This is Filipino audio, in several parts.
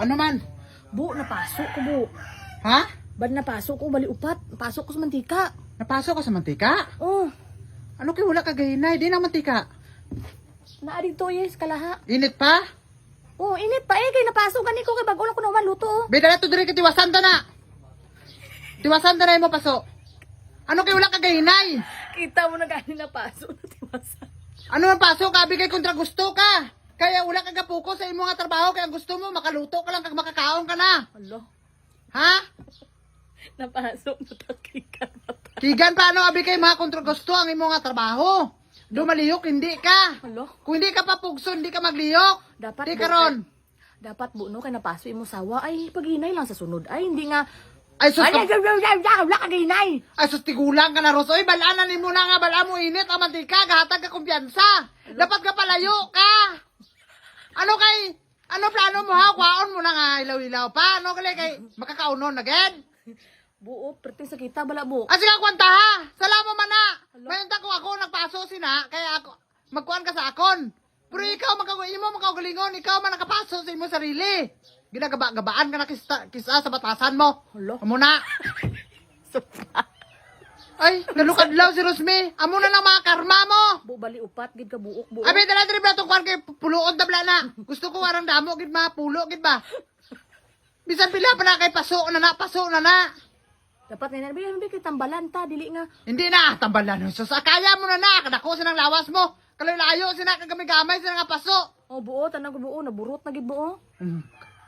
Ano man? Bu, napasok ko bu. Ha? Bad napasok ko, bali upat. Pasok ko sa mantika. Napasok ka sa mantika? Oh, Ano kay wala ka gahinay? Di na mantika. naa dito yes, kalaha. Init pa? Oh, init pa kay napasok gani ko kay bago lang ko naman luto. Oh. Bida na to diri katiwasan ta na. Tiwasan ta na mo paso. Ano kay wala ka gahinay? Kita mo na gani napasok na tiwasa. Ano man pasok ka? Bigay kontra gusto ka. Kaya wala ka gapuko sa imong nga trabaho. Kaya ang gusto mo, makaluto ka lang kag makakaon ka na. Alo, Ha? napasok na takikan mata. Kigan paano abi kay mga kontra gusto ang imong nga trabaho. Dumaliyok, hindi ka. Alo, Kung hindi ka papugso, hindi ka magliyok. dapat Di karon. Dapat bu no kay napasok imo sawa ay paghinay lang sa sunod. Ay hindi nga Ay sus ay ka. wala ka ginay. Ay sus tigulang ka na Ros. Oy, balaanan nimo na nga bala mo init ang mantika, gahatag ka kumpiyansa. Dapat ka palayo ka. Ano kay plano mo ha? Kwaon mo na nga ilaw-ilaw pa. Ano kay makakaunon agad? Buo, perting sa kita bala bu. Ah, sige, kwanta ha. Salamo man na. Mayunta ko ako nagpaso sina, kaya ako, magkuhan ka sa akon. Pero ikaw, imo makagalingon, ikaw man nakapaso sa imo sarili. Ginagaba-gabaan ka na kisa sa batasan mo. Alo. Amo na. Ay, nalukadlaw si Rosme. Amo na lang mga karma mo. Bu bali upat gid ka buok bu. Abi, dala diri ba itong kwan kay puluon tabla na. Gusto ko arang damo, gid mga pulo, gid ba? Bisan pila pa na kay paso na na. Dapat na bi kay tambalan ta dili nga. Hindi na, tambalan. So, sa kaya mo na, kadako sinang lawas mo. Kalayo sina kagamay-gamay sina nga paso. Oh buo tanang buo naburot na gid buo.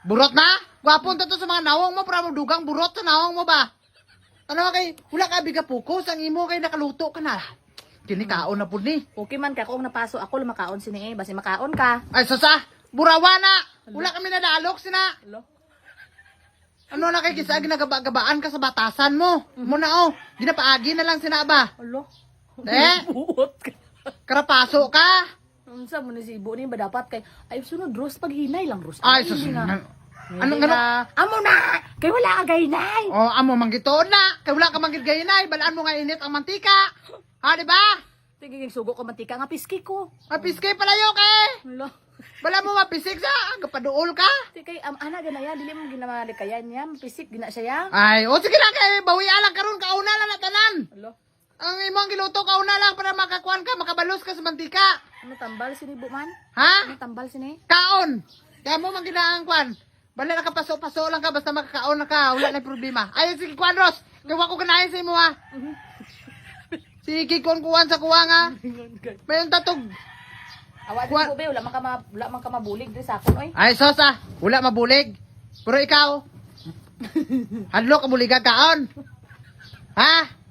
Burot na? Gwapon to sa mga nawong mo, para mo dugang burot sa nawong mo ba? Ano kay, wala ka biga pukos, ang imo kay nakaluto ka na. Kinikaon na po ni. Okay man ka kung napaso ako lumakaon sini basi makaon ka. Ay, sasa, burawa na. Wala kami nadalok sina. Alo. Ano na kay kisa, ginagaba-gabaan ka sa batasan mo. Muna oh, ginapaagi na lang sina ba? Alo. Buot ka. Karapaso ka. Unsa mo ni si ibo ni ba dapat kay ay sunod Ros paghinay lang Ros. Ay, hindi sus. nga. Ano Hindi na. Amo na. Kay wala ka gahinay. Oh, amo manggitoon na. Kay wala ka manggit gayinay, balaan mo nga init ang mantika. Ha, di ba? Sige sugo ko mantika nga piski ko. Mapiskay palayo kay. Alo. Bala mo mapisik sa, gapaduol ka. Sige kay ana ganaya dili mo ginamali kayan niya pisik gina siya. Ay, o sige lang kay bawi alang karon kauna lang na tanan. Alo. Ang imong giluto kauna lang para makakuan ka, makabalos ka sa mantika. Ano tambal sini bu man? Ha? Ano tambal sini? Kaon. Kaya mo man ginaang kuan. Bala nakapaso-paso lang ka basta makakaon na ka, wala na problema. Ay sige kuan Ros. Gawa ko kanayon sa imo ha. Sige kuan sa kuwa nga. Mayon tatog. Awa din ko be wala man ka mabulig diri sa akon oy. Ay sosa, wala mabulig. Pero ikaw, hadlo ka buligan kaon. Ha?